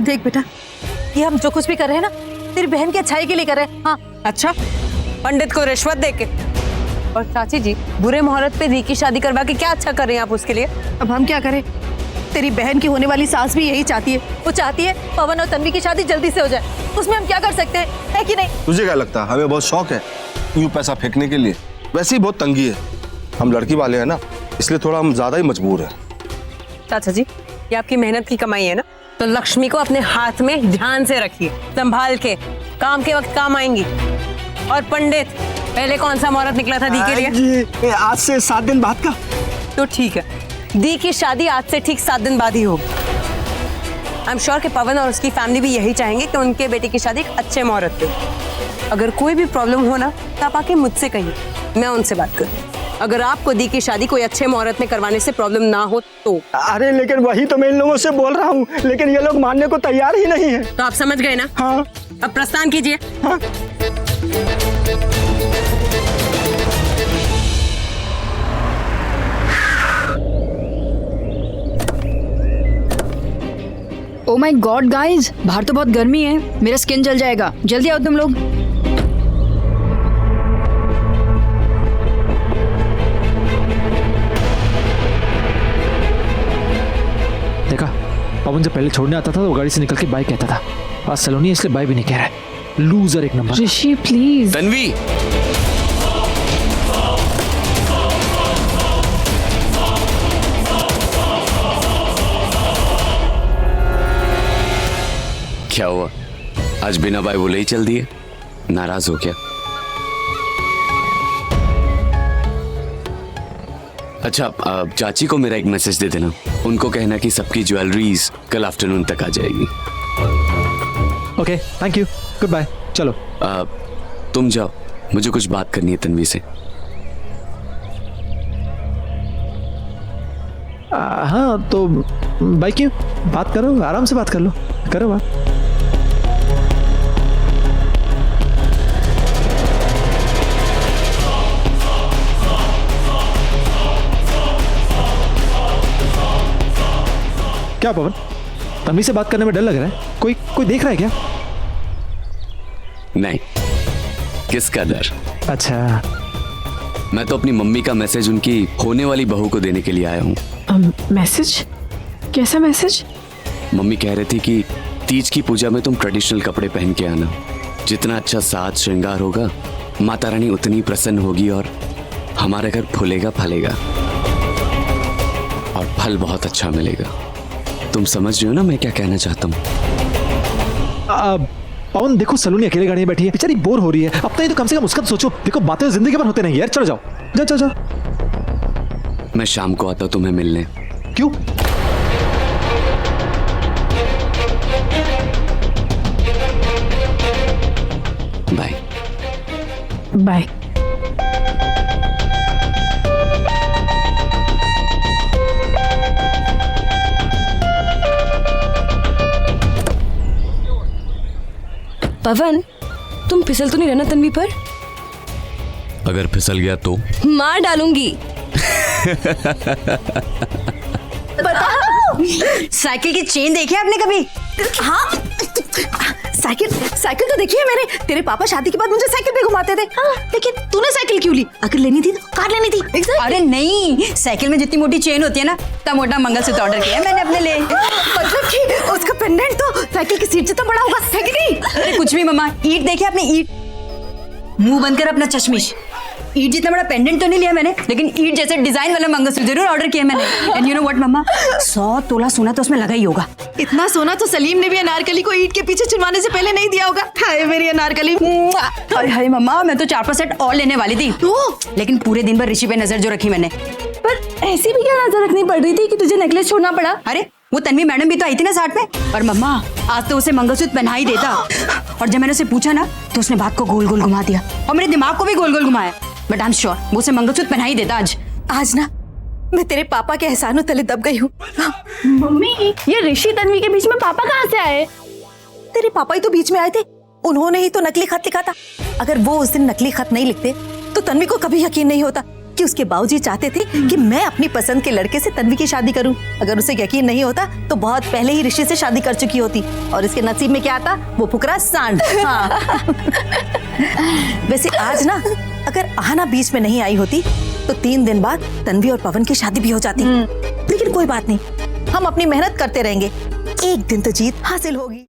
देख बेटा, ये हम जो कुछ भी कर रहे हैं ना तेरी बहन की अच्छाई के लिए कर रहे हैं। हाँ। अच्छा, पंडित को रिश्वत देके? और चाची जी, बुरे मुहूर्त पे री की शादी करवा के क्या अच्छा कर रहे हैं आप उसके लिए? अब हम क्या करें, तेरी बहन की होने वाली सास भी यही चाहती है। वो चाहती है पवन और तन्वी की शादी जल्दी से हो जाए। उसमें हम क्या कर सकते हैं, है कि नहीं? तुझे क्या लगता है हमें बहुत शौक है यूं पैसा फेंकने के लिए? वैसे ही बहुत तंगी है, हम लड़की वाले हैं ना, इसलिए थोड़ा हम ज्यादा ही मजबूर हैं। चाचा जी, ये आपकी मेहनत की कमाई है ना, तो लक्ष्मी को अपने हाथ में ध्यान से रखिए, संभाल के, काम के वक्त काम आएंगी। और पंडित, पहले कौन सा मुहूर्त निकला था दी के लिए? आज से 7 दिन बाद का। तो ठीक है, दी की शादी आज से ठीक 7 दिन बाद ही होगी। आई एम श्योर कि पवन और उसकी फैमिली भी यही चाहेंगे कि उनके बेटे की शादी एक अच्छे मुहूर्त पे। अगर कोई भी प्रॉब्लम हो ना तो आप आके मुझसे कहिए, मैं उनसे बात करूँ। अगर आपको दी की शादी कोई अच्छे मुहूर्त में करवाने से प्रॉब्लम ना हो तो। अरे लेकिन वही तो मैं इन लोगों से बोल रहा हूँ, लेकिन ये लोग मानने को तैयार ही नहीं है। तो आप समझ गए ना? हाँ। अब प्रस्थान कीजिए। हाँ। ओ माय गॉड गाइस, बाहर तो बहुत गर्मी है, मेरा स्किन जल जाएगा। जल्दी आओ तुम लोग। देखा, पवन जब पहले छोड़ने आता था तो गाड़ी से निकल के बाय कहता था, आज सलोनी इसलिए बाय भी नहीं कह रहा है। लूजर एक नंबर। Rishi please. तन्वी, क्या हुआ, आज बिना बाय बोले ही चल दिए? नाराज हो क्या? अच्छा, चाची को मेरा एक मैसेज दे देना, उनको कहना कि सबकी ज्वेलरीज कल आफ्टरनून तक आ जाएगी। Okay, thank you, goodbye. चलो तुम जाओ, मुझे कुछ बात करनी है तन्वी से। हाँ तो बाय क्यों, बात करो, आराम से बात कर लो, करो बात। क्या पवन, तन्वी से बात करने में डर लग रहा है? कोई देख रहा है क्या? नहीं, किसका डर? अच्छा, मैं तो अपनी मम्मी का मैसेज उनकी होने वाली बहू को देने के लिए आया हूँ। मैसेज? कैसा मैसेज? मम्मी कह रही थी कि तीज की पूजा में तुम ट्रेडिशनल कपड़े पहन के आना, जितना अच्छा साज श्रृंगार होगा माता रानी उतनी प्रसन्न होगी और हमारा घर फूलेगा फलेगा और फल बहुत अच्छा मिलेगा। तुम समझ रहे हो ना मैं क्या कहना चाहता हूँ? पवन देखो, सलोनी अकेले गाड़ी में बैठी है, बेचारी बोर हो रही है। अब तो कम से कम उसका तो सोचो। देखो, बातें जिंदगी भर होते नहीं यार। चलो जाओ, जाओ जाओ जाओ। मैं शाम को आता हूँ तुम्हें मिलने। क्यों? Bye bye. पवन, तुम फिसल तो नहीं रहना तन्वी पर? अगर फिसल गया तो मार डालूंगी। साइकिल की चेन देखी आपने कभी? हाँ, साइकिल तो देखी है मैंने। तेरे पापा शादी के बाद मुझे साइकिल पे घुमाते थे। हाँ, लेकिन तूने साइकिल क्यों ली? अगर लेनी थी तो कार लेनी थी। अरे नहीं, साइकिल में जितनी मोटी चेन होती है ना, इतना मोटा मंगलसूत्र ऑर्डर किया है मैंने अपने लिए। मतलब कि उसका पेंडेंट तो साइकिल की सीट जितना बड़ा होगा, है कि नहीं? अरे कुछ भी मम्मा, ईट देखी आपने? ईट, मुंह बंद कर अपना चश्मिश। ईट जितना बड़ा पेंडेंट तो नहीं लिया मैंने, लेकिन ईट जैसे डिजाइन वाला मंगलसूत्र जरूर ऑर्डर किया मैंने। एंड यू नो व्हाट मम्मा, 100 तोला सोना तो उसमें लगा ही होगा। इतना सोना तो सलीम ने भी अनारकली को ईट के पीछे चुनवाने से पहले नहीं दिया होगा। हाय मेरी अनारकली। अरे हाय मम्मा, मैं तो 4-5 सेट और लेने वाली थी, लेकिन पूरे दिन भर ऋषि पे नजर जो रखी मैंने। पर ऐसी भी क्या नजर रखनी पड़ रही थी कि तुझे नेकलेस छोड़ना पड़ा? अरे वो तन्वी मैडम भी तो आई थी ना साथ में। और मम्मा, आज तो उसे मंगलसूत्र पहना ही देता। और जब मैंने उसे पूछा ना तो उसने बात को गोल गोल घुमा दिया और मेरे दिमाग को भी गोल गोल घुमाया। बट आई एम श्योर वो उसे मंगलसूत्र पहना ही देता आज ना मैं तेरे पापा के एहसानों तले दब गई हूँ। मम्मी, ये ऋषि तन्वी के बीच में पापा कहाँ से आए? तेरे पापा ही तो बीच में आए थे। उन्होंने ही तो नकली खत लिखा था। अगर वो उस दिन नकली खत नहीं लिखते तो तन्वी को कभी यकीन नहीं होता कि उसके बाबूजी चाहते थे कि मैं अपनी पसंद के लड़के से तन्वी की शादी करूं। अगर उसे यकीन नहीं होता तो बहुत पहले ही ऋषि से शादी कर चुकी होती और इसके नसीब में क्या आता, वो फुकरा सांड। हाँ। वैसे आज ना अगर आहना बीच में नहीं आई होती तो 3 दिन बाद तन्वी और पवन की शादी भी हो जाती। लेकिन कोई बात नहीं, हम अपनी मेहनत करते रहेंगे, एक दिन तो जीत हासिल होगी।